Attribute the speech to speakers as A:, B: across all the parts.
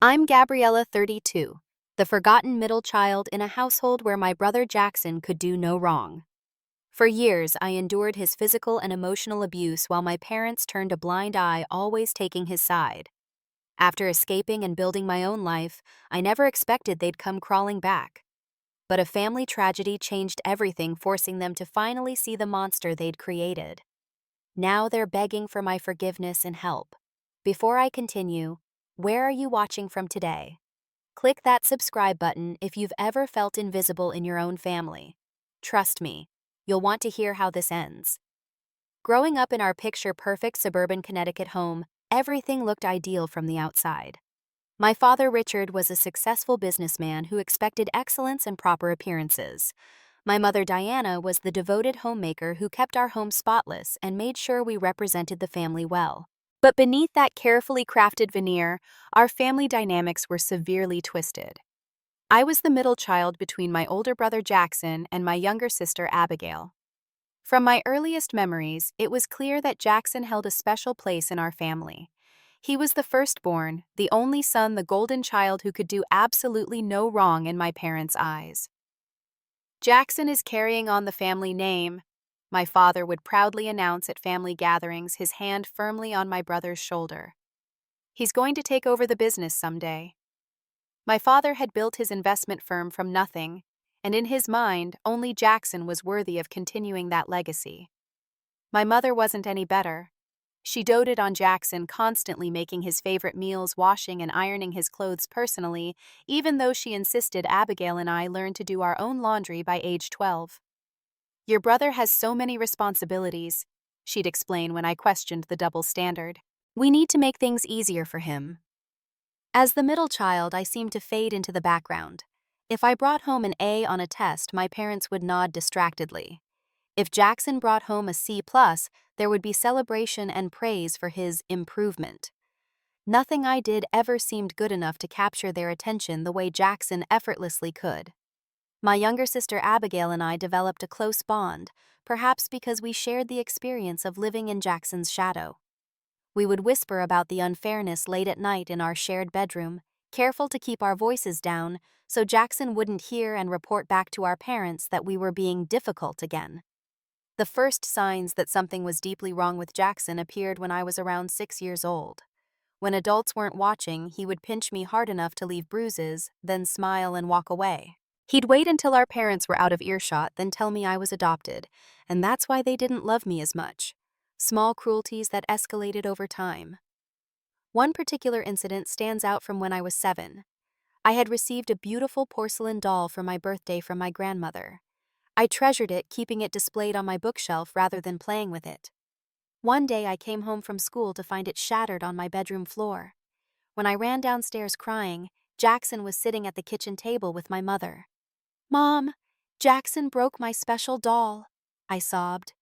A: I'm Gabriella, 32, the forgotten middle child in a household where my brother Jackson could do no wrong. For years, I endured his physical and emotional abuse while my parents turned a blind eye, always taking his side. After escaping and building my own life, I never expected they'd come crawling back. But a family tragedy changed everything, forcing them to finally see the monster they'd created. Now they're begging for my forgiveness and help. Before I continue, where are you watching from today? Click that subscribe button if you've ever felt invisible in your own family. Trust me, you'll want to hear how this ends. Growing up in our picture-perfect suburban Connecticut home, everything looked ideal from the outside. My father, Richard, was a successful businessman who expected excellence and proper appearances. My mother, Diana, was the devoted homemaker who kept our home spotless and made sure we represented the family well. But beneath that carefully crafted veneer, our family dynamics were severely twisted. I was the middle child between my older brother Jackson and my younger sister Abigail. From my earliest memories, it was clear that Jackson held a special place in our family. He was the firstborn, the only son, the golden child who could do absolutely no wrong in my parents' eyes. Jackson is carrying on the family name, my father would proudly announce at family gatherings, his hand firmly on my brother's shoulder. He's going to take over the business someday. My father had built his investment firm from nothing, and in his mind, only Jackson was worthy of continuing that legacy. My mother wasn't any better. She doted on Jackson, constantly making his favorite meals, washing and ironing his clothes personally, even though she insisted Abigail and I learn to do our own laundry by age 12. Your brother has so many responsibilities, she'd explain when I questioned the double standard. We need to make things easier for him. As the middle child, I seemed to fade into the background. If I brought home an A on a test, my parents would nod distractedly. If Jackson brought home a C+, there would be celebration and praise for his improvement. Nothing I did ever seemed good enough to capture their attention the way Jackson effortlessly could. My younger sister Abigail and I developed a close bond, perhaps because we shared the experience of living in Jackson's shadow. We would whisper about the unfairness late at night in our shared bedroom, careful to keep our voices down so Jackson wouldn't hear and report back to our parents that we were being difficult again. The first signs that something was deeply wrong with Jackson appeared when I was around 6 years old. When adults weren't watching, he would pinch me hard enough to leave bruises, then smile and walk away. He'd wait until our parents were out of earshot, then tell me I was adopted, and that's why they didn't love me as much. Small cruelties that escalated over time. One particular incident stands out from when I was 7. I had received a beautiful porcelain doll for my birthday from my grandmother. I treasured it, keeping it displayed on my bookshelf rather than playing with it. One day I came home from school to find it shattered on my bedroom floor. When I ran downstairs crying, Jackson was sitting at the kitchen table with my mother. "Mom, Jackson broke my special doll," I sobbed.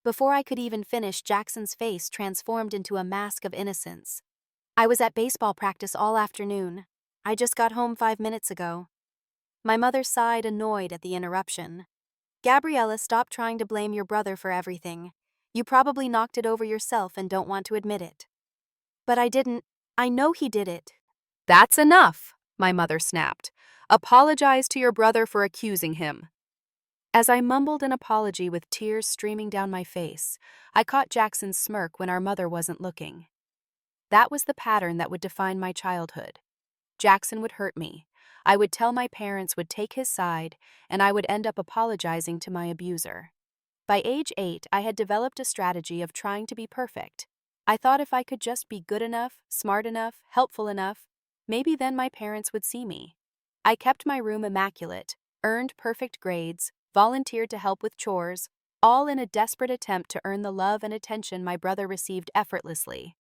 A: Before I could even finish, Jackson's face transformed into a mask of innocence. "I was at baseball practice all afternoon. I just got home 5 minutes ago." My mother sighed, annoyed at the interruption. "Gabriella, stop trying to blame your brother for everything. You probably knocked it over yourself and don't want to admit it." "But I didn't. I know he did it."
B: "That's enough," my mother snapped. "Apologize to your brother for accusing him." As I mumbled an apology with tears streaming down my face, I caught Jackson's smirk when our mother wasn't looking. That was the pattern that would define my childhood. Jackson would hurt me. I would tell my parents, would take his side, and I would end up apologizing to my abuser. By age 8, I had developed a strategy of trying to be perfect. I thought if I could just be good enough, smart enough, helpful enough, maybe then my parents would see me. I kept my room immaculate, earned perfect grades, volunteered to help with chores, all in a desperate attempt to earn the love and attention my brother received effortlessly.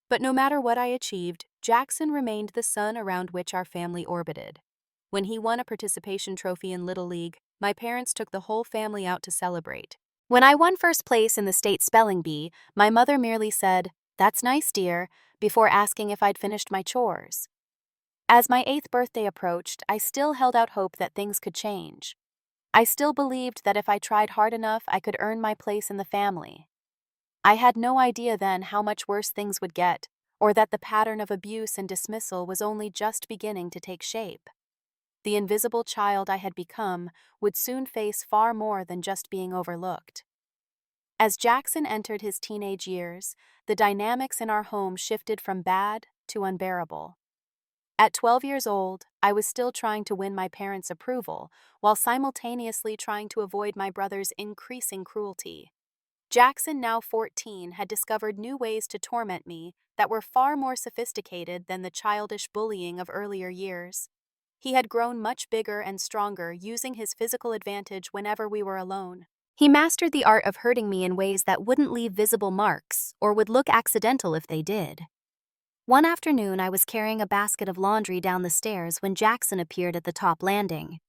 B: But no matter what I achieved, Jackson remained the sun around which our family orbited. When he won a participation trophy in Little League, my parents took the whole family out to celebrate. When I won first place in the state spelling bee, my mother merely said, "That's nice, dear," before asking if I'd finished my chores. As my 8th birthday approached, I still held out hope that things could change. I still believed that if I tried hard enough, I could earn my place in the family. I had no idea then how much worse things would get, or that the pattern of abuse and dismissal was only just beginning to take shape. The invisible child I had become would soon face far more than just being overlooked. As Jackson entered his teenage years, the dynamics in our home shifted from bad to unbearable. At 12 years old, I was still trying to win my parents' approval, while simultaneously trying to avoid my brother's increasing cruelty. Jackson, now 14, had discovered new ways to torment me that were far more sophisticated than the childish bullying of earlier years. He had grown much bigger and stronger, using his physical advantage whenever we were alone.
A: He mastered the art of hurting me in ways that wouldn't leave visible marks or would look accidental if they did. One afternoon, I was carrying a basket of laundry down the stairs when Jackson appeared at the top landing.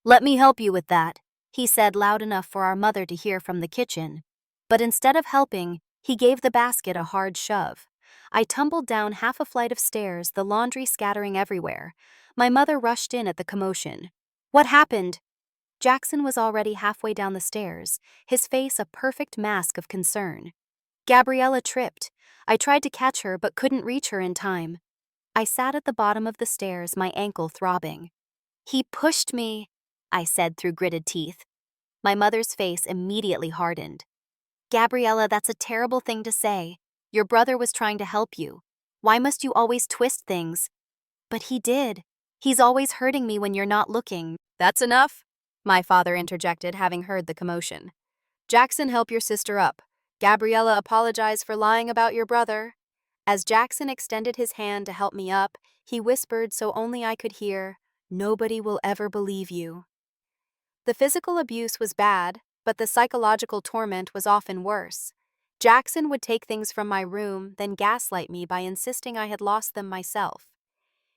A: "Let me help you with that," he said loud enough for our mother to hear from the kitchen. But instead of helping, he gave the basket a hard shove. I tumbled down half a flight of stairs, the laundry scattering everywhere. My mother rushed in at the commotion. "What happened?" Jackson was already halfway down the stairs, his face a perfect mask of concern. "Gabriella tripped. I tried to catch her but couldn't reach her in time." I sat at the bottom of the stairs, my ankle throbbing. "He pushed me," I said through gritted teeth. My mother's face immediately hardened. "Gabriella, that's a terrible thing to say. Your brother was trying to help you. Why must you always twist things?" "But he did. He's always hurting me when you're not looking."
B: "That's enough," my father interjected, having heard the commotion. "Jackson, help your sister up. Gabriella, apologize for lying about your brother." As Jackson extended his hand to help me up, he whispered so only I could hear, "Nobody will ever believe you." The physical abuse was bad, but the psychological torment was often worse. Jackson would take things from my room, then gaslight me by insisting I had lost them myself.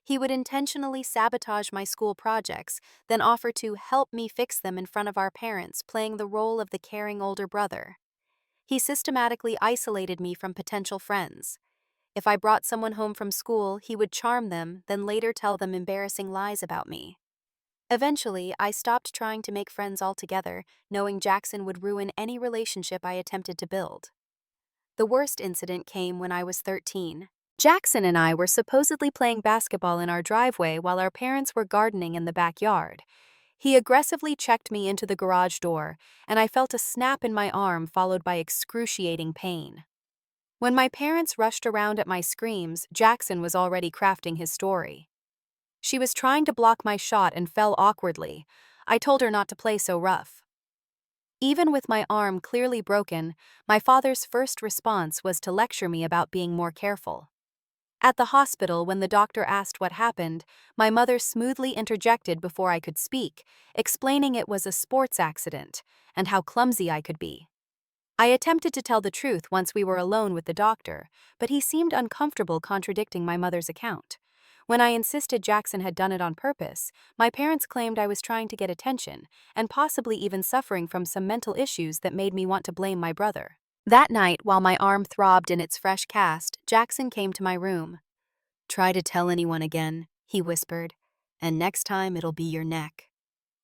B: He would intentionally sabotage my school projects, then offer to help me fix them in front of our parents, playing the role of the caring older brother. He systematically isolated me from potential friends. If I brought someone home from school, he would charm them, then later tell them embarrassing lies about me. Eventually, I stopped trying to make friends altogether, knowing Jackson would ruin any relationship I attempted to build. The worst incident came when I was 13. Jackson and I were supposedly playing basketball in our driveway while our parents were gardening in the backyard. He aggressively checked me into the garage door, and I felt a snap in my arm followed by excruciating pain. When my parents rushed around at my screams, Jackson was already crafting his story. She was trying to block my shot and fell awkwardly. I told her not to play so rough. Even with my arm clearly broken, my father's first response was to lecture me about being more careful. At the hospital, when the doctor asked what happened, my mother smoothly interjected before I could speak, explaining it was a sports accident and how clumsy I could be. I attempted to tell the truth once we were alone with the doctor, but he seemed uncomfortable contradicting my mother's account. When I insisted Jackson had done it on purpose, my parents claimed I was trying to get attention, and possibly even suffering from some mental issues that made me want to blame my brother. That night, while my arm throbbed in its fresh cast, Jackson came to my room. "Try to tell anyone again," he whispered, "and next time it'll be your neck."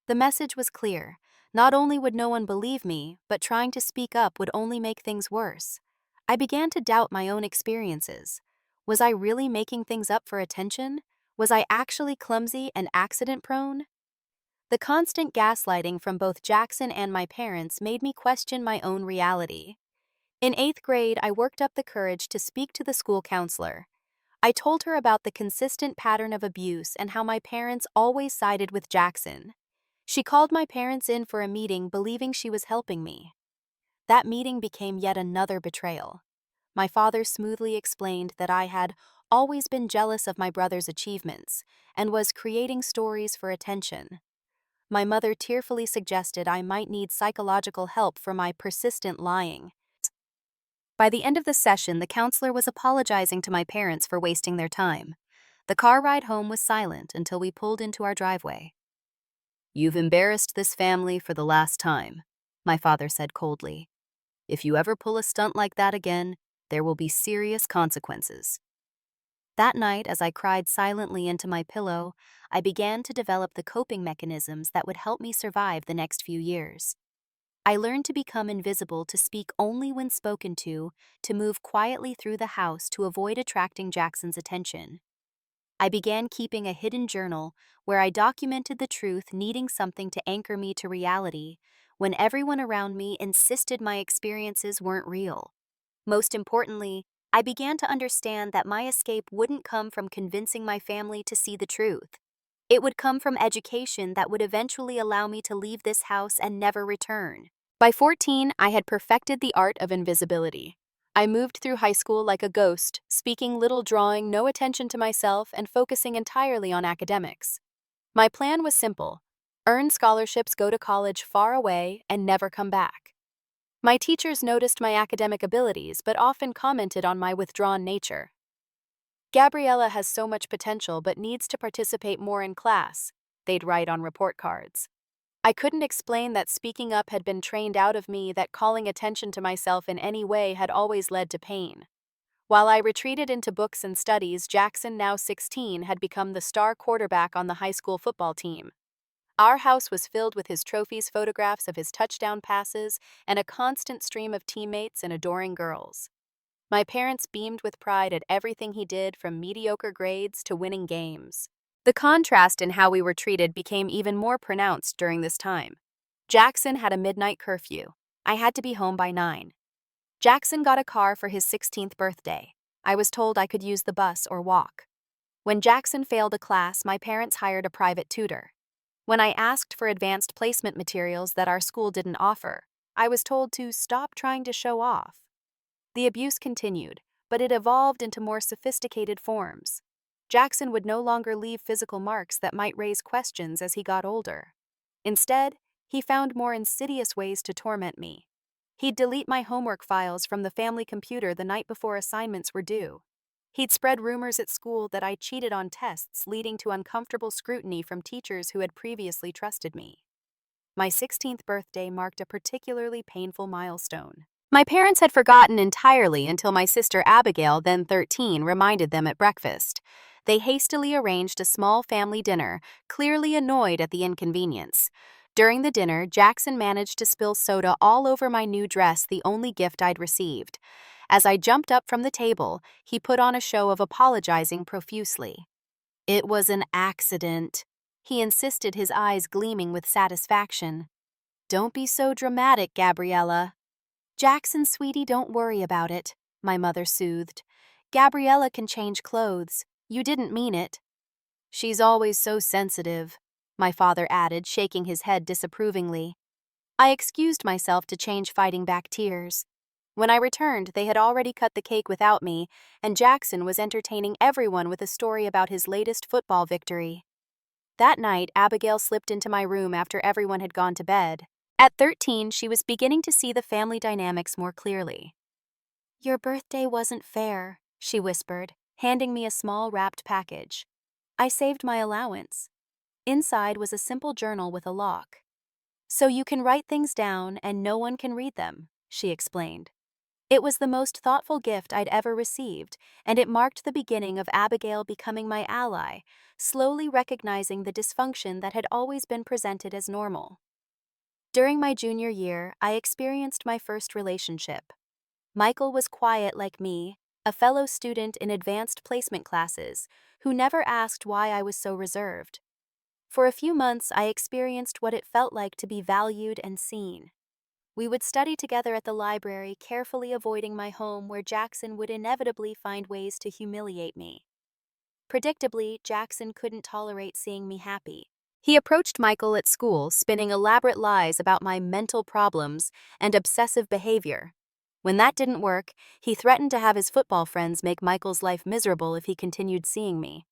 B: The message was clear. Not only would no one believe me, but trying to speak up would only make things worse. I began to doubt my own experiences. Was I really making things up for attention? Was I actually clumsy and accident-prone? The constant gaslighting from both Jackson and my parents made me question my own reality. In 8th grade, I worked up the courage to speak to the school counselor. I told her about the consistent pattern of abuse and how my parents always sided with Jackson. She called my parents in for a meeting, believing she was helping me. That meeting became yet another betrayal. My father smoothly explained that I had always been jealous of my brother's achievements and was creating stories for attention. My mother tearfully suggested I might need psychological help for my persistent lying. By the end of the session, the counselor was apologizing to my parents for wasting their time. The car ride home was silent until we pulled into our driveway. "You've embarrassed this family for the last time," my father said coldly. "If you ever pull a stunt like that again, there will be serious consequences." That night, as I cried silently into my pillow, I began to develop the coping mechanisms that would help me survive the next few years.
A: I learned to become invisible, to speak only when spoken to move quietly through the house to avoid attracting Jackson's attention. I began keeping a hidden journal where I documented the truth, needing something to anchor me to reality when everyone around me insisted my experiences weren't real. Most importantly, I began to understand that my escape wouldn't come from convincing my family to see the truth. It would come from education that would eventually allow me to leave this house and never return.
B: By 14, I had perfected the art of invisibility. I moved through high school like a ghost, speaking little, drawing no attention to myself, and focusing entirely on academics. My plan was simple: earn scholarships, go to college far away, and never come back. My teachers noticed my academic abilities but often commented on my withdrawn nature. "Gabriella has so much potential but needs to participate more in class," they'd write on report cards. I couldn't explain that speaking up had been trained out of me, that calling attention to myself in any way had always led to pain. While I retreated into books and studies, Jackson, now 16, had become the star quarterback on the high school football team. Our house was filled with his trophies, photographs of his touchdown passes, and a constant stream of teammates and adoring girls. My parents beamed with pride at everything he did, from mediocre grades to winning games. The contrast in how we were treated became even more pronounced during this time. Jackson had a midnight curfew. I had to be home by 9. Jackson got a car for his 16th birthday. I was told I could use the bus or walk. When Jackson failed a class, my parents hired a private tutor. When I asked for advanced placement materials that our school didn't offer, I was told to stop trying to show off. The abuse continued, but it evolved into more sophisticated forms. Jackson would no longer leave physical marks that might raise questions as he got older. Instead, he found more insidious ways to torment me. He'd delete my homework files from the family computer the night before assignments were due. He'd spread rumors at school that I cheated on tests, leading to uncomfortable scrutiny from teachers who had previously trusted me. My 16th birthday marked a particularly painful milestone. My parents had forgotten entirely until my sister Abigail, then 13, reminded them at breakfast. They hastily arranged a small family dinner, clearly annoyed at the inconvenience. During the dinner, Jackson managed to spill soda all over my new dress, the only gift I'd received. As I jumped up from the table, he put on a show of apologizing profusely. "It was an accident," he insisted, his eyes gleaming with satisfaction. "Don't be so dramatic, Gabriella." "Jackson, sweetie, don't worry about it," my mother soothed. "Gabriella can change clothes. You didn't mean it." "She's always so sensitive," my father added, shaking his head disapprovingly. I excused myself to change, fighting back tears. When I returned, they had already cut the cake without me, and Jackson was entertaining everyone with a story about his latest football victory. That night, Abigail slipped into my room after everyone had gone to bed. At 13, she was beginning to see the family dynamics more clearly. "Your birthday wasn't fair," she whispered, handing me a small wrapped package. I saved my allowance. Inside was a simple journal with a lock. "So you can write things down and no one can read them," she explained. It was the most thoughtful gift I'd ever received, and it marked the beginning of Abigail becoming my ally, slowly recognizing the dysfunction that had always been presented as normal. During my junior year, I experienced my first relationship. Michael was quiet like me, a fellow student in advanced placement classes, who never asked why I was so reserved. For a few months, I experienced what it felt like to be valued and seen. We would study together at the library, carefully avoiding my home, where Jackson would inevitably find ways to humiliate me. Predictably, Jackson couldn't tolerate seeing me happy. He approached Michael at school, spinning elaborate lies about my mental problems and obsessive behavior. When that didn't work, he threatened to have his football friends make Michael's life miserable if he continued seeing me.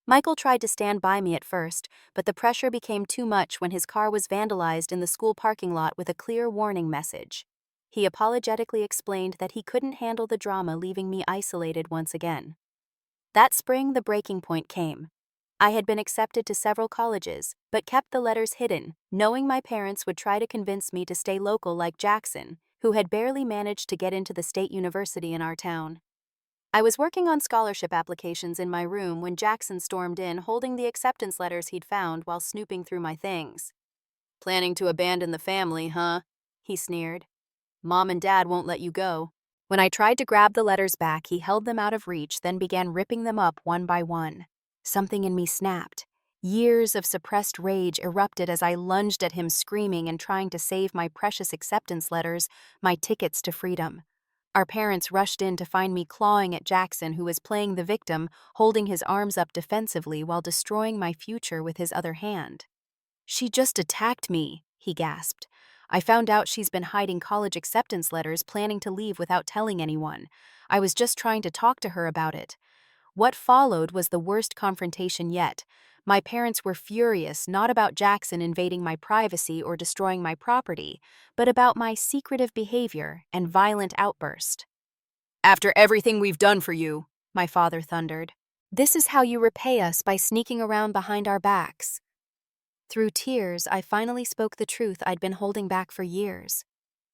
B: Michael tried to stand by me at first, but the pressure became too much when his car was vandalized in the school parking lot with a clear warning message. He apologetically explained that he couldn't handle the drama, leaving me isolated once again. That spring, the breaking point came. I had been accepted to several colleges, but kept the letters hidden, knowing my parents would try to convince me to stay local like Jackson, who had barely managed to get into the state university in our town. I was working on scholarship applications in my room when Jackson stormed in, holding the acceptance letters he'd found while snooping through my things. "Planning to abandon the family, huh?" he sneered. Mom and Dad won't let you go. When I tried to grab the letters back, he held them out of reach, then began ripping them up one by one. Something in me snapped. Years of suppressed rage erupted as I lunged at him, screaming and trying to save my precious acceptance letters, my tickets to freedom. Our parents rushed in to find me clawing at Jackson, who was playing the victim, holding his arms up defensively while destroying my future with his other hand. "She just attacked me," he gasped. "I found out she's been hiding college acceptance letters, planning to leave without telling anyone. I was just trying to talk to her about it." What followed was the worst confrontation yet. My parents were furious, not about Jackson invading my privacy or destroying my property, but about my secretive behavior and violent outburst. "After everything we've done for you," my father thundered, "this is how you repay us, by sneaking around behind our backs." Through tears, I finally spoke the truth I'd been holding back for years.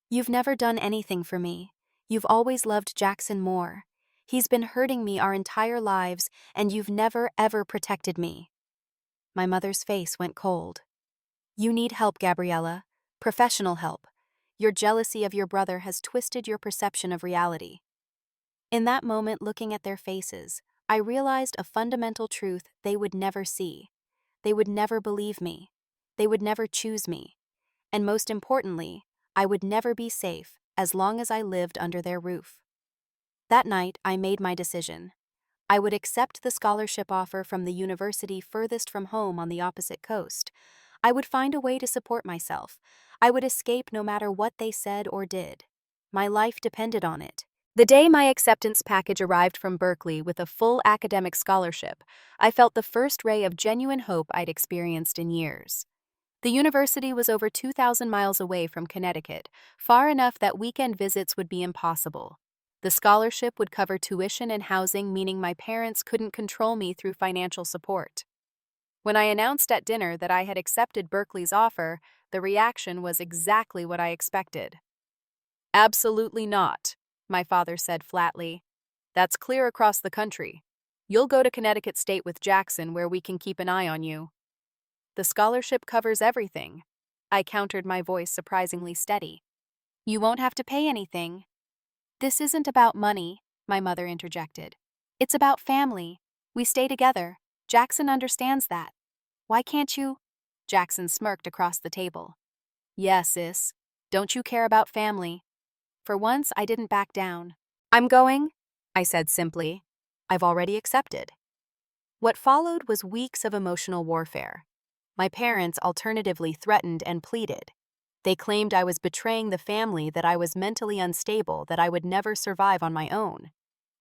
B: "You've never done anything for me. You've always loved Jackson more. He's been hurting me our entire lives, and you've never, ever protected me." My mother's face went cold. "You need help, Gabriella. Professional help. Your jealousy of your brother has twisted your perception of reality." In that moment, looking at their faces, I realized a fundamental truth they would never see. They would never believe me. They would never choose me. And most importantly, I would never be safe as long as I lived under their roof. That night, I made my decision. I would accept the scholarship offer from the university furthest from home on the opposite coast. I would find a way to support myself. I would escape no matter what they said or did. My life depended on it. The day my acceptance package arrived from Berkeley with a full academic scholarship, I felt the first ray of genuine hope I'd experienced in years. The university was over 2,000 miles away from Connecticut, far enough that weekend visits would be impossible. The scholarship would cover tuition and housing, meaning my parents couldn't control me through financial support. When I announced at dinner that I had accepted Berkeley's offer, the reaction was exactly what I expected. "Absolutely not," my father said flatly. "That's clear across the country. You'll go to Connecticut State with Jackson, where we can keep an eye on you." "The scholarship covers everything," I countered, my voice surprisingly steady. "You won't have to pay anything." "This isn't about money," my mother interjected. "It's about family. We stay together. Jackson understands that. Why can't you?" Jackson smirked across the table. "Yes, sis. Don't you care about family?" For once, I didn't back down. "I'm going," I said simply. "I've already accepted." What followed was weeks of emotional warfare. My parents alternatively threatened and pleaded. They claimed I was betraying the family, that I was mentally unstable, that I would never survive on my own.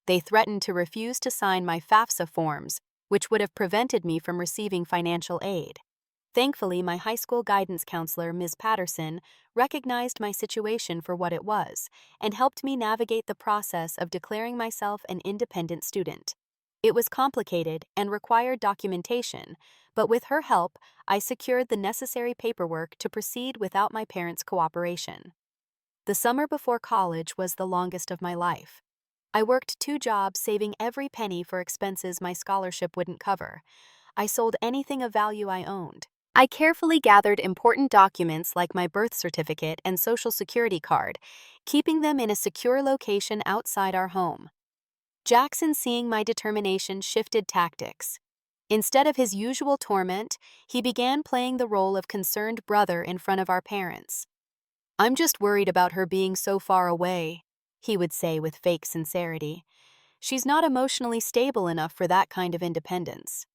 B: They threatened to refuse to sign my FAFSA forms, which would have prevented me from receiving financial aid. Thankfully, my high school guidance counselor, Ms. Patterson, recognized my situation for what it was and helped me navigate the process of declaring myself an independent student. It was complicated and required documentation, but with her help, I secured the necessary paperwork to proceed without my parents' cooperation. The summer before college was the longest of my life. I worked 2 jobs, saving every penny for expenses my scholarship wouldn't cover. I sold anything of value I owned. I carefully gathered important documents like my birth certificate and social security card, keeping them in a secure location outside our home. Jackson, seeing my determination, shifted tactics. Instead of his usual torment, he began playing the role of concerned brother in front of our parents. "I'm just worried about her being so far away," he would say with fake sincerity. "She's not emotionally stable enough for that kind of independence."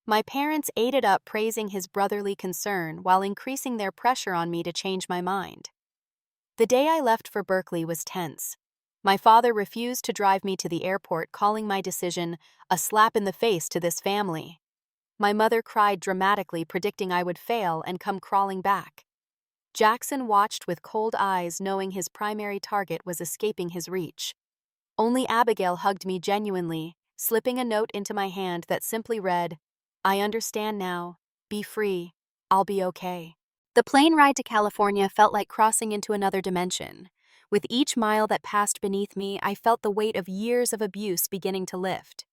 B: My parents ate it up, praising his brotherly concern while increasing their pressure on me to change my mind. The day I left for Berkeley was tense. My father refused to drive me to the airport, calling my decision a slap in the face to this family. My mother cried dramatically, predicting I would fail and come crawling back. Jackson watched with cold eyes, knowing his primary target was escaping his reach. Only Abigail hugged me genuinely, slipping a note into my hand that simply read, "I understand now. Be free. I'll be okay." The plane ride to California felt like crossing into another dimension. With each mile that passed beneath me, I felt the weight of years of abuse beginning to lift.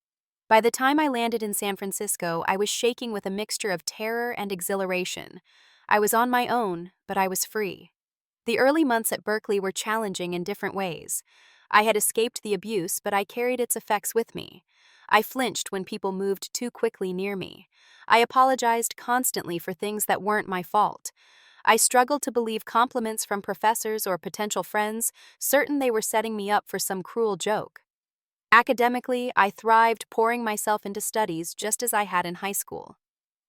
B: By the time I landed in San Francisco, I was shaking with a mixture of terror and exhilaration. I was on my own, but I was free. The early months at Berkeley were challenging in different ways. I had escaped the abuse, but I carried its effects with me. I flinched when people moved too quickly near me. I apologized constantly for things that weren't my fault. I struggled to believe compliments from professors or potential friends, certain they were setting me up for some cruel joke. Academically, I thrived, pouring myself into studies just as I had in high school.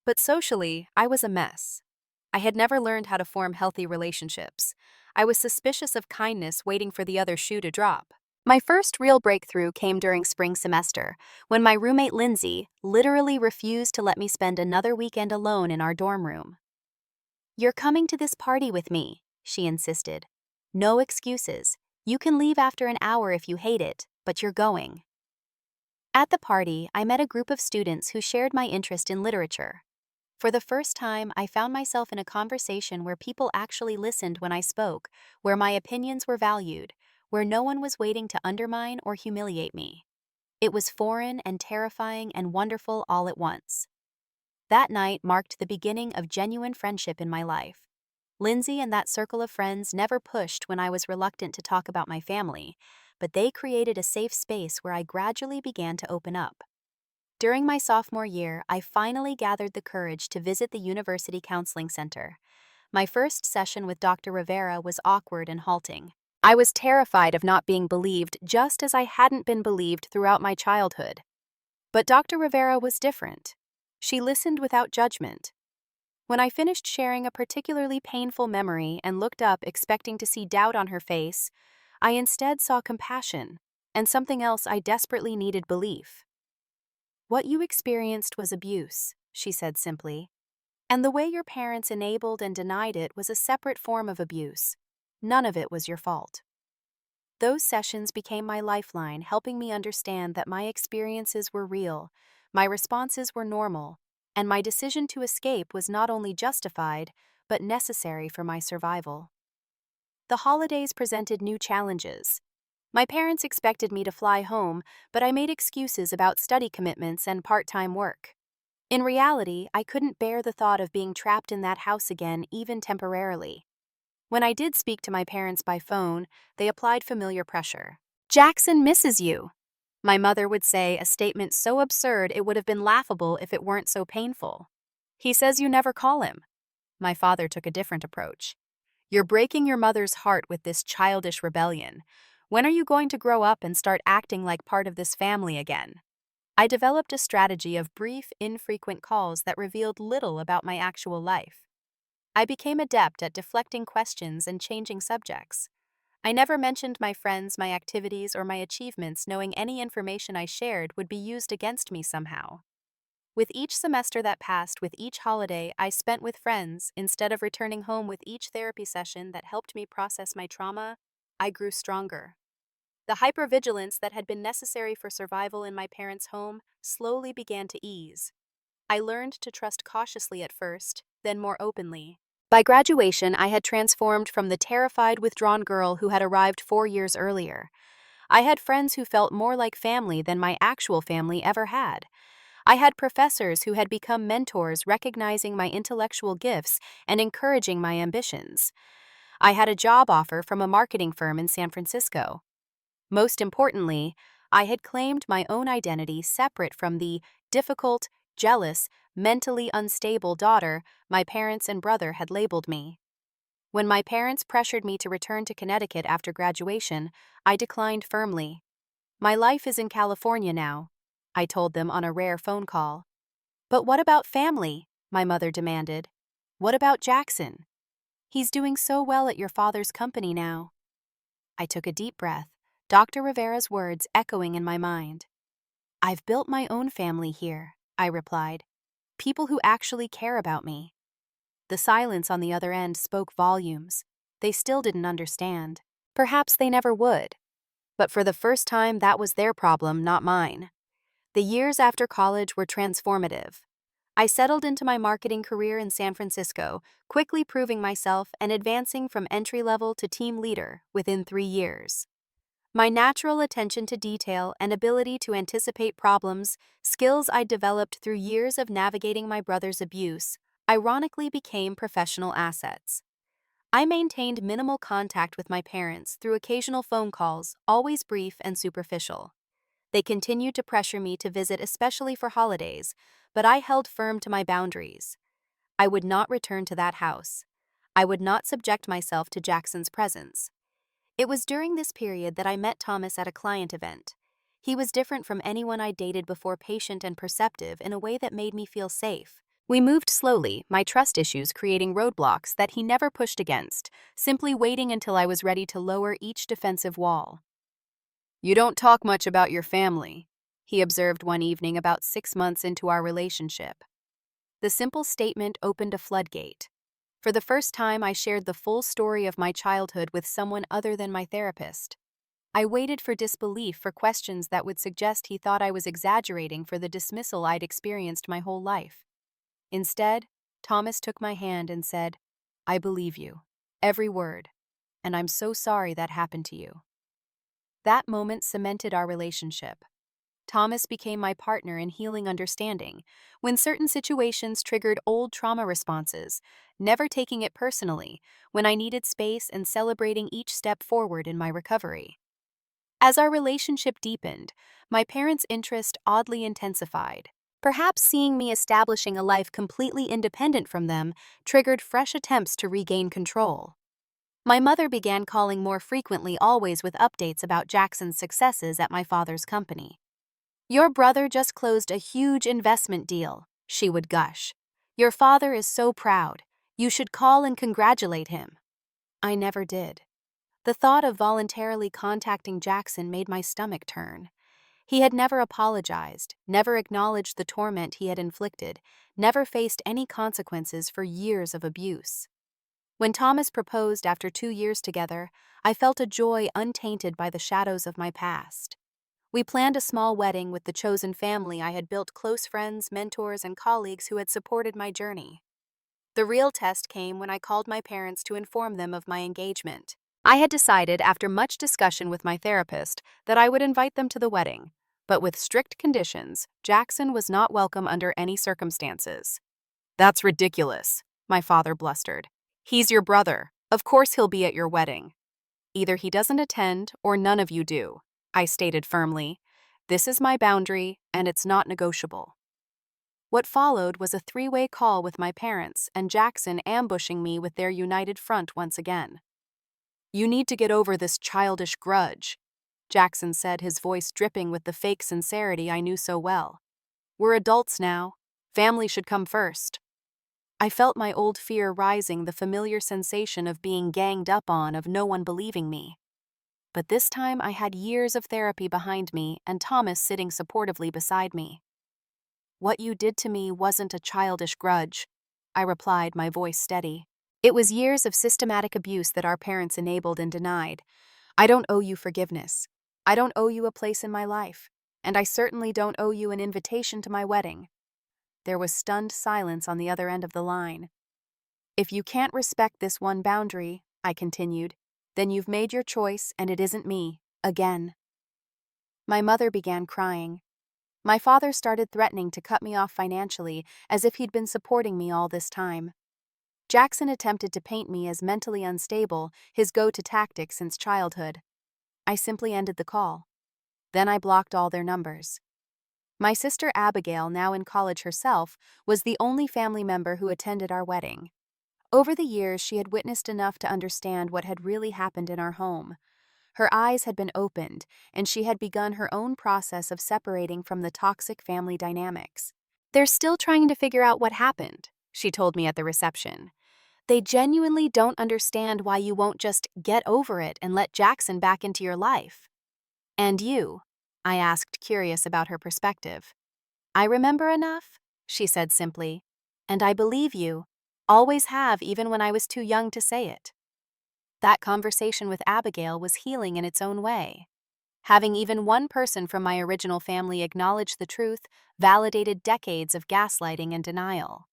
B: But socially, I was a mess. I had never learned how to form healthy relationships. I was suspicious of kindness, waiting for the other shoe to drop. My first real breakthrough came during spring semester, when my roommate Lindsay literally refused to let me spend another weekend alone in our dorm room. "You're coming to this party with me," she insisted. "No excuses. You can leave after an hour if you hate it, but you're going." At the party, I met a group of students who shared my interest in literature. For the first time, I found myself in a conversation where people actually listened when I spoke, where my opinions were valued, where no one was waiting to undermine or humiliate me. It was foreign and terrifying and wonderful all at once. That night marked the beginning of genuine friendship in my life. Lindsay and that circle of friends never pushed when I was reluctant to talk about my family, but they created a safe space where I gradually began to open up. During my sophomore year, I finally gathered the courage to visit the University Counseling Center. My first session with Dr. Rivera was awkward and halting. I was terrified of not being believed, just as I hadn't been believed throughout my childhood. But Dr. Rivera was different. She listened without judgment. When I finished sharing a particularly painful memory and looked up expecting to see doubt on her face, I instead saw compassion and something else I desperately needed: belief. "What you experienced was abuse," she said simply. "And the way your parents enabled and denied it was a separate form of abuse. None of it was your fault." Those sessions became my lifeline, helping me understand that my experiences were real, my responses were normal, and my decision to escape was not only justified, but necessary for my survival. The holidays presented new challenges. My parents expected me to fly home, but I made excuses about study commitments and part-time work. In reality, I couldn't bear the thought of being trapped in that house again, even temporarily. When I did speak to my parents by phone, they applied familiar pressure. "Jackson misses you," my mother would say, a statement so absurd it would have been laughable if it weren't so painful. "He says you never call him." My father took a different approach. "You're breaking your mother's heart with this childish rebellion. When are you going to grow up and start acting like part of this family again?" I developed a strategy of brief, infrequent calls that revealed little about my actual life. I became adept at deflecting questions and changing subjects. I never mentioned my friends, my activities, or my achievements, knowing any information I shared would be used against me somehow. With each semester that passed, with each holiday I spent with friends, instead of returning home with each therapy session that helped me process my trauma, I grew stronger. The hypervigilance that had been necessary for survival in my parents' home slowly began to ease. I learned to trust cautiously at first, then more openly. By graduation, I had transformed from the terrified, withdrawn girl who had arrived 4 years earlier. I had friends who felt more like family than my actual family ever had. I had professors who had become mentors, recognizing my intellectual gifts and encouraging my ambitions. I had a job offer from a marketing firm in San Francisco. Most importantly, I had claimed my own identity separate from the difficult, jealous, mentally unstable daughter my parents and brother had labeled me. When my parents pressured me to return to Connecticut after graduation, I declined firmly. "My life is in California now," I told them on a rare phone call. "But what about family?" my mother demanded. "What about Jackson? He's doing so well at your father's company now." I took a deep breath, Dr. Rivera's words echoing in my mind. "I've built my own family here," I replied. "People who actually care about me." The silence on the other end spoke volumes. They still didn't understand. Perhaps they never would. But for the first time, that was their problem, not mine. The years after college were transformative. I settled into my marketing career in San Francisco, quickly proving myself and advancing from entry-level to team leader within 3 years. My natural attention to detail and ability to anticipate problems, skills I developed through years of navigating my brother's abuse, ironically became professional assets. I maintained minimal contact with my parents through occasional phone calls, always brief and superficial. They continued to pressure me to visit, especially for holidays, but I held firm to my boundaries. I would not return to that house. I would not subject myself to Jackson's presence. It was during this period that I met Thomas at a client event. He was different from anyone I dated before, patient and perceptive in a way that made me feel safe. We moved slowly, my trust issues creating roadblocks that he never pushed against, simply waiting until I was ready to lower each defensive wall. "You don't talk much about your family," he observed one evening about 6 months into our relationship. The simple statement opened a floodgate. For the first time, I shared the full story of my childhood with someone other than my therapist. I waited for disbelief, for questions that would suggest he thought I was exaggerating, for the dismissal I'd experienced my whole life. Instead, Thomas took my hand and said, "I believe you. Every word. And I'm so sorry that happened to you." That moment cemented our relationship. Thomas became my partner in healing understanding when certain situations triggered old trauma responses, never taking it personally when I needed space and celebrating each step forward in my recovery. As our relationship deepened, my parents' interest oddly intensified. Perhaps seeing me establishing a life completely independent from them triggered fresh attempts to regain control. My mother began calling more frequently, always with updates about Jackson's successes at my father's company. "Your brother just closed a huge investment deal," she would gush. "Your father is so proud. You should call and congratulate him." I never did. The thought of voluntarily contacting Jackson made my stomach turn. He had never apologized, never acknowledged the torment he had inflicted, never faced any consequences for years of abuse. When Thomas proposed after 2 years together, I felt a joy untainted by the shadows of my past. We planned a small wedding with the chosen family I had built, close friends, mentors, and colleagues who had supported my journey. The real test came when I called my parents to inform them of my engagement. I had decided, after much discussion with my therapist, that I would invite them to the wedding, but with strict conditions. Jackson was not welcome under any circumstances. "That's ridiculous," my father blustered. "He's your brother. Of course he'll be at your wedding." "Either he doesn't attend or none of you do," I stated firmly. "This is my boundary, and it's not negotiable." What followed was a three-way call with my parents and Jackson ambushing me with their united front once again. "You need to get over this childish grudge," Jackson said, his voice dripping with the fake sincerity I knew so well. "We're adults now. Family should come first." I felt my old fear rising, the familiar sensation of being ganged up on, of no one believing me. But this time I had years of therapy behind me and Thomas sitting supportively beside me. "What you did to me wasn't a childish grudge," I replied, my voice steady. "It was years of systematic abuse that our parents enabled and denied. I don't owe you forgiveness. I don't owe you a place in my life. And I certainly don't owe you an invitation to my wedding." There was stunned silence on the other end of the line. "If you can't respect this one boundary," I continued, "then you've made your choice and it isn't me, again." My mother began crying. My father started threatening to cut me off financially, as if he'd been supporting me all this time. Jackson attempted to paint me as mentally unstable, his go-to tactic since childhood. I simply ended the call. Then I blocked all their numbers. My sister Abigail, now in college herself, was the only family member who attended our wedding. Over the years, she had witnessed enough to understand what had really happened in our home. Her eyes had been opened, and she had begun her own process of separating from the toxic family dynamics. "They're still trying to figure out what happened," she told me at the reception. "They genuinely don't understand why you won't just get over it and let Jackson back into your life." "And you?" I asked, curious about her perspective. "I remember enough," she said simply. "And I believe you. Always have, even when I was too young to say it." That conversation with Abigail was healing in its own way. Having even one person from my original family acknowledge the truth validated decades of gaslighting and denial.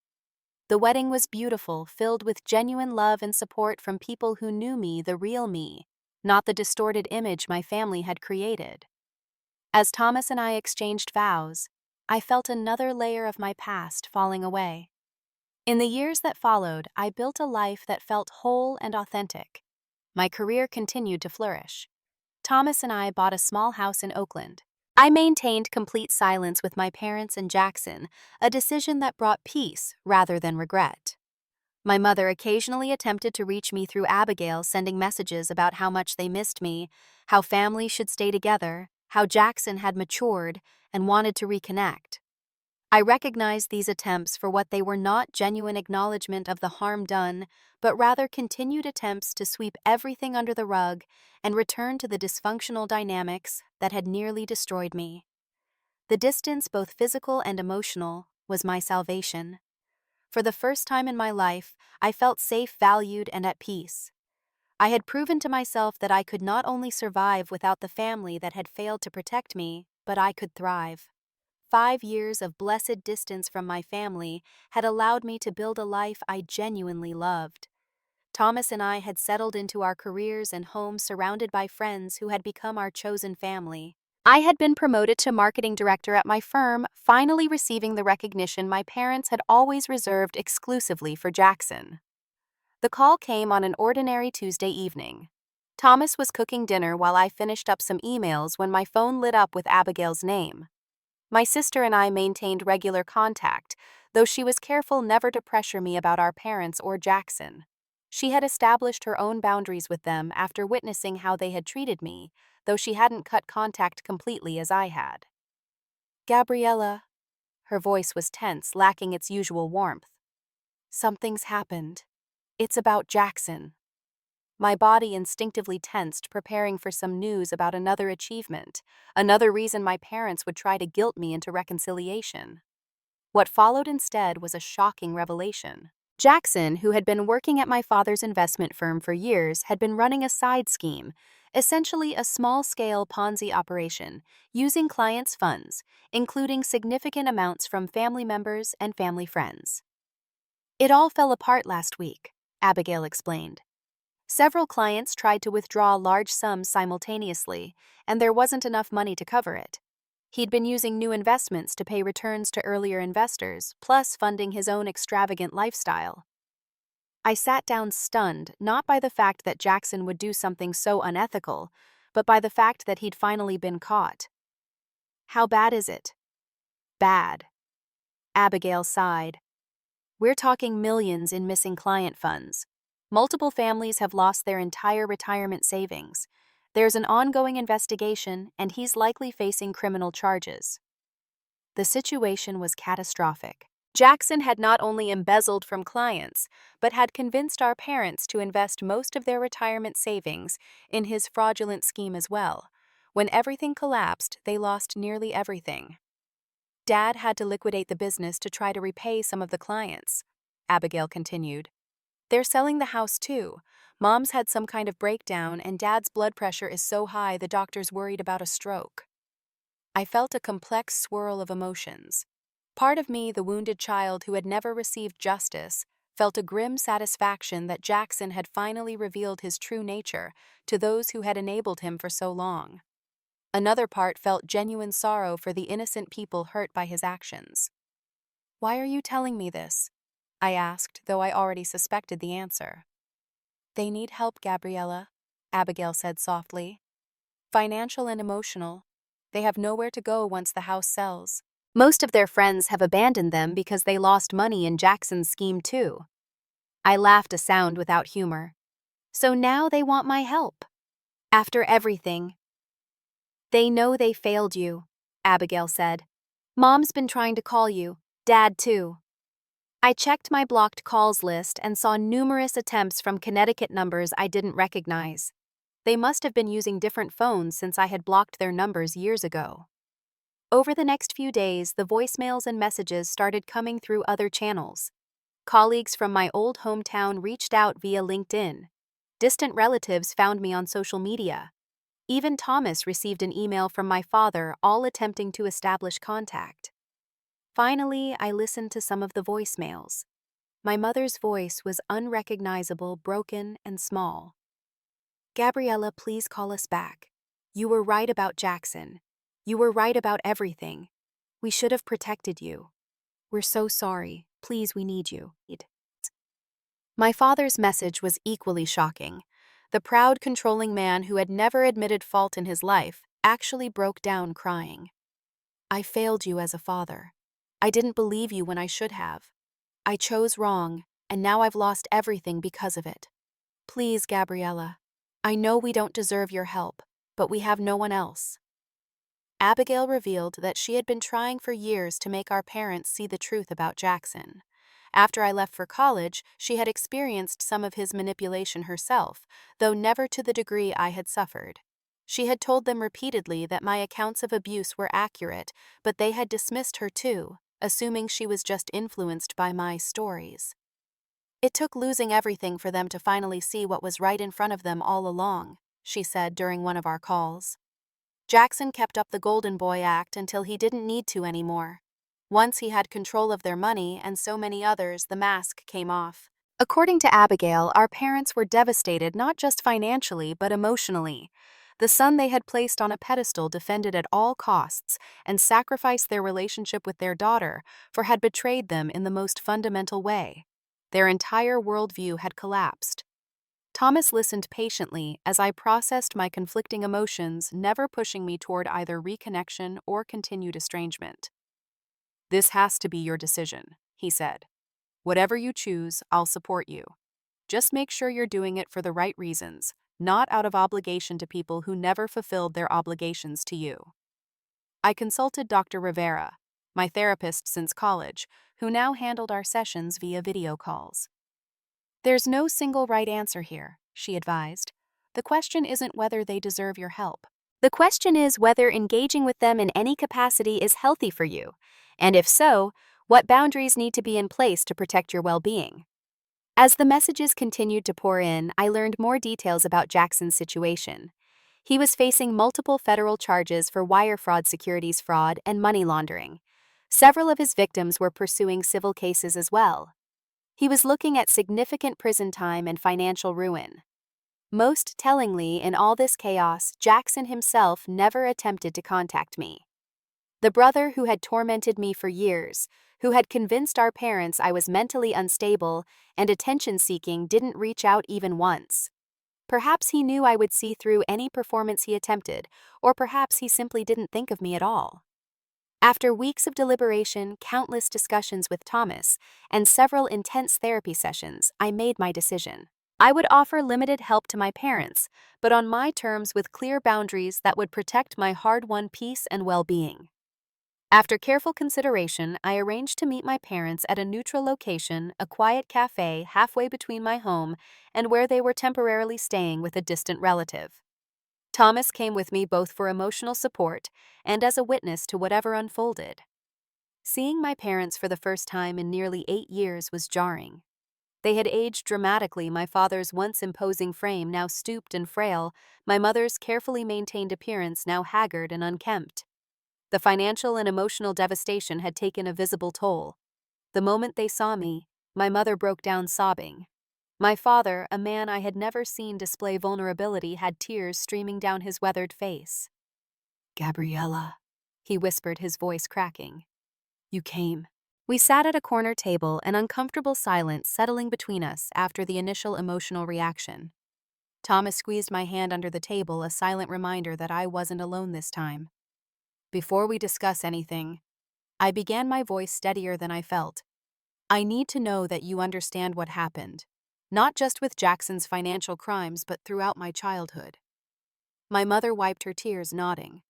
B: The wedding was beautiful, filled with genuine love and support from people who knew me, the real me, not the distorted image my family had created. As Thomas and I exchanged vows, I felt another layer of my past falling away. In the years that followed, I built a life that felt whole and authentic. My career continued to flourish. Thomas and I bought a small house in Oakland. I maintained complete silence with my parents and Jackson, a decision that brought peace rather than regret. My mother occasionally attempted to reach me through Abigail, sending messages about how much they missed me, how families should stay together, how Jackson had matured and wanted to reconnect. I recognized these attempts for what they were: not genuine acknowledgement of the harm done, but rather continued attempts to sweep everything under the rug and return to the dysfunctional dynamics that had nearly destroyed me. The distance, both physical and emotional, was my salvation. For the first time in my life, I felt safe, valued, and at peace. I had proven to myself that I could not only survive without the family that had failed to protect me, but I could thrive. 5 years of blessed distance from my family had allowed me to build a life I genuinely loved. Thomas and I had settled into our careers and homes, surrounded by friends who had become our chosen family. I had been promoted to marketing director at my firm, finally receiving the recognition my parents had always reserved exclusively for Jackson. The call came on an ordinary Tuesday evening. Thomas was cooking dinner while I finished up some emails when my phone lit up with Abigail's name. My sister and I maintained regular contact, though she was careful never to pressure me about our parents or Jackson. She had established her own boundaries with them after witnessing how they had treated me, though she hadn't cut contact completely as I had. "Gabriella," her voice was tense, lacking its usual warmth. "Something's happened. It's about Jackson." My body instinctively tensed, preparing for some news about another achievement, another reason my parents would try to guilt me into reconciliation. What followed instead was a shocking revelation. Jackson, who had been working at my father's investment firm for years, had been running a side scheme, essentially a small-scale Ponzi operation, using clients' funds, including significant amounts from family members and family friends. "It all fell apart last week," Abigail explained. "Several clients tried to withdraw large sums simultaneously, and there wasn't enough money to cover it. He'd been using new investments to pay returns to earlier investors, plus funding his own extravagant lifestyle." I sat down, stunned, not by the fact that Jackson would do something so unethical, but by the fact that he'd finally been caught. "How bad is it?" "Bad." Abigail sighed. "We're talking millions in missing client funds. Multiple families have lost their entire retirement savings. There's an ongoing investigation, and he's likely facing criminal charges." The situation was catastrophic. Jackson had not only embezzled from clients, but had convinced our parents to invest most of their retirement savings in his fraudulent scheme as well. When everything collapsed, they lost nearly everything. "Dad had to liquidate the business to try to repay some of the clients," Abigail continued. "They're selling the house too. Mom's had some kind of breakdown, and Dad's blood pressure is so high the doctor's worried about a stroke." I felt a complex swirl of emotions. Part of me, the wounded child who had never received justice, felt a grim satisfaction that Jackson had finally revealed his true nature to those who had enabled him for so long. Another part felt genuine sorrow for the innocent people hurt by his actions. "Why are you telling me this?" I asked, though I already suspected the answer. "They need help, Gabriella," Abigail said softly. "Financial and emotional. They have nowhere to go once the house sells. Most of their friends have abandoned them because they lost money in Jackson's scheme too." I laughed, a sound without humor. "So now they want my help. After everything." "They know they failed you," Abigail said. "Mom's been trying to call you, Dad too." I checked my blocked calls list and saw numerous attempts from Connecticut numbers I didn't recognize. They must have been using different phones since I had blocked their numbers years ago. Over the next few days, the voicemails and messages started coming through other channels. Colleagues from my old hometown reached out via LinkedIn. Distant relatives found me on social media. Even Thomas received an email from my father, all attempting to establish contact. Finally, I listened to some of the voicemails. My mother's voice was unrecognizable, broken, and small. "Gabriella, please call us back. You were right about Jackson. You were right about everything. We should have protected you. We're so sorry.
A: Please, we need you.
B: My father's message was equally shocking. The proud, controlling man who had never admitted fault in his life actually broke down crying. I failed you as a father. I didn't believe you when I should have. I chose wrong, and now I've lost everything because of it. Please, Gabriella. I know we don't deserve your help, but we have no one else. Abigail revealed that she had been trying for years to make our parents see the truth about Jackson. After I left for college, she had experienced some of his manipulation herself, though never to the degree I had suffered. She had told them repeatedly that my accounts of abuse were accurate, but they had dismissed her too, assuming she was just influenced by my stories. It took losing everything for them to finally see what was right in front of them all along, she said during one of our calls. Jackson kept up the Golden Boy act until he didn't need to anymore. Once he had control of their money and so many others, the mask came off. According to Abigail, our parents were devastated not just financially but emotionally. The son they had placed on a pedestal defended at all costs and sacrificed their relationship with their daughter, for had betrayed them in the most fundamental way. Their entire worldview had collapsed. Thomas listened patiently as I processed my conflicting emotions, never pushing me toward either reconnection or continued estrangement. "This has to be your decision," he said. "Whatever you choose, I'll support you. Just make sure you're doing it for the right reasons, not out of obligation to people who never fulfilled their obligations to you." I consulted Dr. Rivera, my therapist since college, who now handled our sessions via video calls. "There's no single right answer here," she advised. "The question isn't whether they deserve your help.
A: The question is whether engaging with them in any capacity is healthy for you, and if so, what boundaries need to be in place to protect your well-being. As the messages continued to pour in, I learned more details about Jackson's situation. He was facing multiple federal charges for wire fraud, securities fraud, and money laundering. Several of his victims were pursuing civil cases as well. He was looking at significant prison time and financial ruin. Most tellingly, in all this chaos, Jackson himself never attempted to contact me. The brother who had tormented me for years, who had convinced our parents I was mentally unstable and attention-seeking, didn't reach out even once. Perhaps he knew I would see through any performance he attempted, or perhaps he simply didn't think of me at all. After weeks of deliberation, countless discussions with Thomas, and several intense therapy sessions, I made my decision. I would offer limited help to my parents, but on my terms with clear boundaries that would protect my hard-won peace and well-being. After careful consideration, I arranged to meet my parents at a neutral location, a quiet cafe halfway between my home and where they were temporarily staying with a distant relative. Thomas came with me both for emotional support and as a witness to whatever unfolded. Seeing my parents for the first time in nearly 8 years was jarring. They had aged dramatically, my father's once imposing frame now stooped and frail, my mother's carefully maintained appearance now haggard and unkempt. The financial and emotional devastation had taken a visible toll. The moment they saw me, my mother broke down sobbing. My father, a man I had never seen display vulnerability, had tears streaming down his weathered face. "Gabriella," he whispered, his voice cracking. "You came." We sat at a corner table, an uncomfortable silence settling between us after the initial emotional reaction. Thomas squeezed my hand under the table, a silent reminder that I wasn't alone this time. "Before we discuss anything," I began, my voice steadier than I felt, "I need to know that you understand what happened, not just with Jackson's financial crimes but throughout my childhood." My mother wiped her tears, nodding.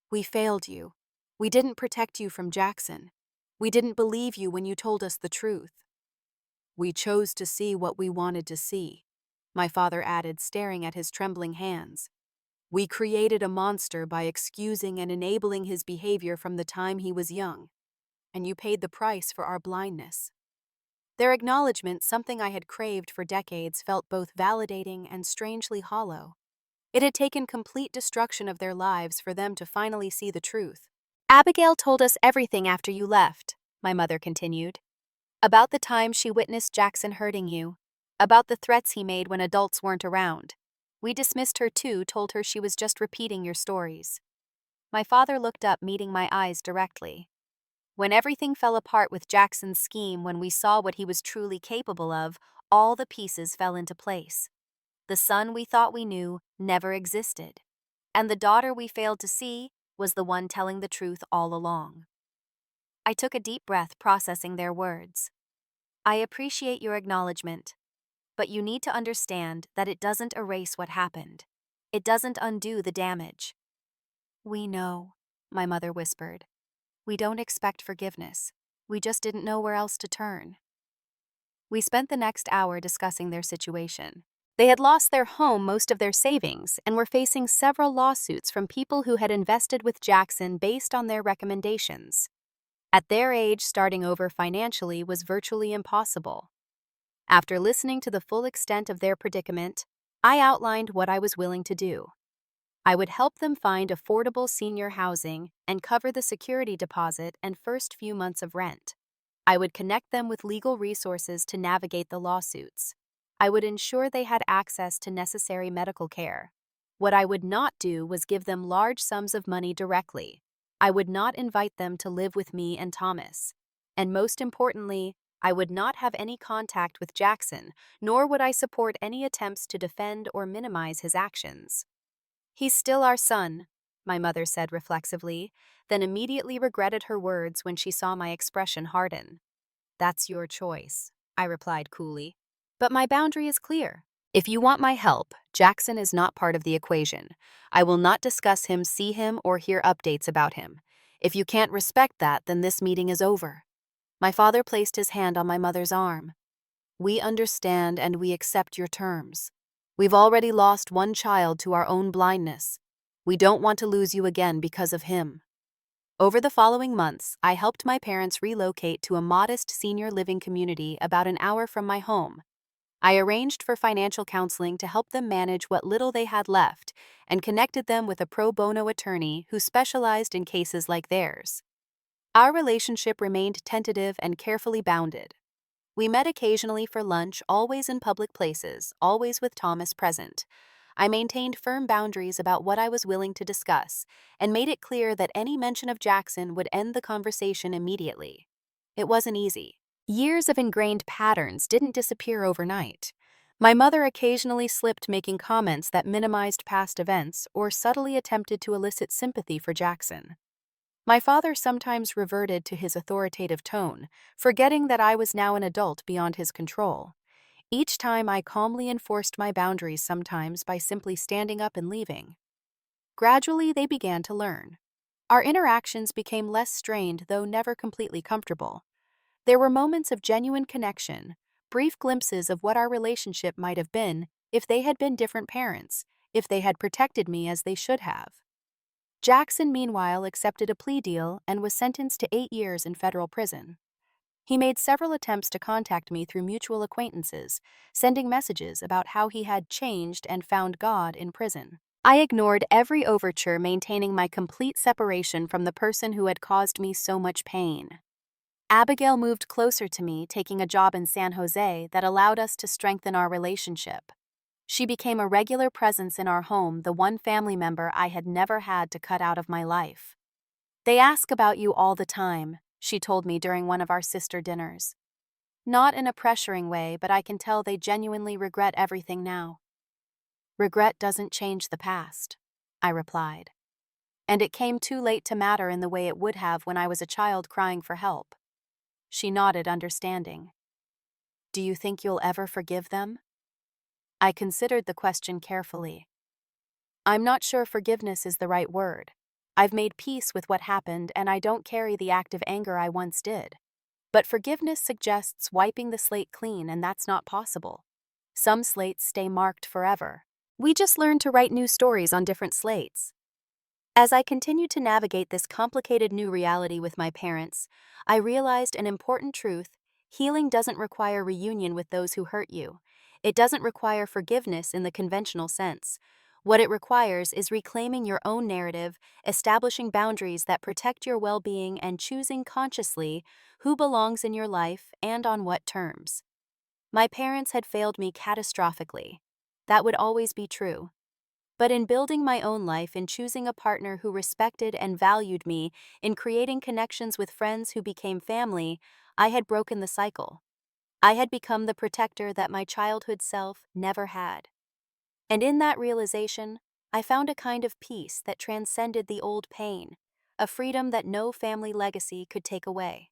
A: "We failed you. We didn't protect you from Jackson. We didn't believe you when you told us the truth. We chose to see what we wanted to see," my father added, staring at his trembling hands. "We created a monster by excusing and enabling his behavior from the time he was young, and you paid the price for our blindness." Their acknowledgement, something I had craved for decades, felt both validating and strangely hollow. It had taken complete destruction of their lives for them to finally see the truth. "Abigail told us everything after you left," my mother continued. "About the time she witnessed Jackson hurting you, about the threats he made when adults weren't around. We dismissed her too, told her she was just repeating your stories." My father looked up, meeting my eyes directly. When everything fell apart with Jackson's scheme, when we saw what he was truly capable of, all the pieces fell into place. The son we thought we knew never existed, and the daughter we failed to see was the one telling the truth all along. I took a deep breath, processing their words. I appreciate your acknowledgement, but you need to understand that it doesn't erase what happened. It doesn't undo the damage. We know, my mother whispered. We don't expect forgiveness. We just didn't know where else to turn. We spent the next hour discussing their situation. They had lost their home, most of their savings, and were facing several lawsuits from people who had invested with Jackson based on their recommendations. At their age, starting over financially was virtually impossible. After listening to the full extent of their predicament, I outlined what I was willing to do. I would help them find affordable senior housing and cover the security deposit and first few months of rent. I would connect them with legal resources to navigate the lawsuits. I would ensure they had access to necessary medical care. What I would not do was give them large sums of money directly. I would not invite them to live with me and Thomas. And most importantly, I would not have any contact with Jackson, nor would I support any attempts to defend or minimize his actions. He's still our son, my mother said reflexively, then immediately regretted her words when she saw my expression harden. That's your choice, I replied coolly. But my boundary is clear. If you want my help, Jackson is not part of the equation. I will not discuss him, see him, or hear updates about him. If you can't respect that, then this meeting is over. My father placed his hand on my mother's arm. We understand and we accept your terms. We've already lost one child to our own blindness. We don't want to lose you again because of him. Over the following months, I helped my parents relocate to a modest senior living community about an hour from my home. I arranged for financial counseling to help them manage what little they had left and connected them with a pro bono attorney who specialized in cases like theirs. Our relationship remained tentative and carefully bounded. We met occasionally for lunch, always in public places, always with Thomas present. I maintained firm boundaries about what I was willing to discuss and made it clear that any mention of Jackson would end the conversation immediately. It wasn't easy. Years of ingrained patterns didn't disappear overnight. My mother occasionally slipped, making comments that minimized past events or subtly attempted to elicit sympathy for Jackson. My father sometimes reverted to his authoritative tone, forgetting that I was now an adult beyond his control. Each time I calmly enforced my boundaries, sometimes by simply standing up and leaving. Gradually, they began to learn. Our interactions became less strained, though never completely comfortable. There were moments of genuine connection, brief glimpses of what our relationship might have been if they had been different parents, if they had protected me as they should have. Jackson, meanwhile, accepted a plea deal and was sentenced to 8 years in federal prison. He made several attempts to contact me through mutual acquaintances, sending messages about how he had changed and found God in prison. I ignored every overture, maintaining my complete separation from the person who had caused me so much pain. Abigail moved closer to me, taking a job in San Jose that allowed us to strengthen our relationship. She became a regular presence in our home, the one family member I had never had to cut out of my life. They ask about you all the time, she told me during one of our sister dinners. Not in a pressuring way, but I can tell they genuinely regret everything now. Regret doesn't change the past, I replied. And it came too late to matter in the way it would have when I was a child crying for help. She nodded, understanding. Do you think you'll ever forgive them? I considered the question carefully. I'm not sure forgiveness is the right word. I've made peace with what happened, and I don't carry the active anger I once did. But forgiveness suggests wiping the slate clean, and that's not possible. Some slates stay marked forever. We just learn to write new stories on different slates. As I continued to navigate this complicated new reality with my parents, I realized an important truth: healing doesn't require reunion with those who hurt you. It doesn't require forgiveness in the conventional sense. What it requires is reclaiming your own narrative, establishing boundaries that protect your well-being, and choosing consciously who belongs in your life and on what terms. My parents had failed me catastrophically. That would always be true. but in building my own life, in choosing a partner who respected and valued me, in creating connections with friends who became family, I had broken the cycle. I had become the protector that my childhood self never had. And in that realization, I found a kind of peace that transcended the old pain, a freedom that no family legacy could take away.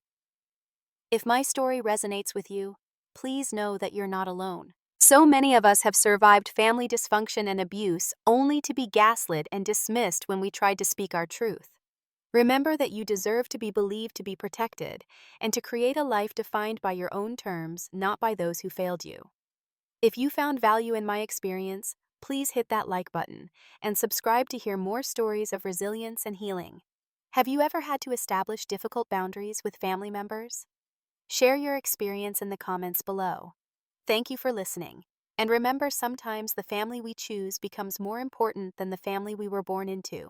A: If my story resonates with you, please know that you're not alone. So many of us have survived family dysfunction and abuse only to be gaslit and dismissed when we tried to speak our truth. Remember that you deserve to be believed, to be protected, and to create a life defined by your own terms, not by those who failed you. If you found value in my experience, please hit that like button and subscribe to hear more stories of resilience and healing. Have you ever had to establish difficult boundaries with family members? Share your experience in the comments below. Thank you for listening. And remember, sometimes the family we choose becomes more important than the family we were born into.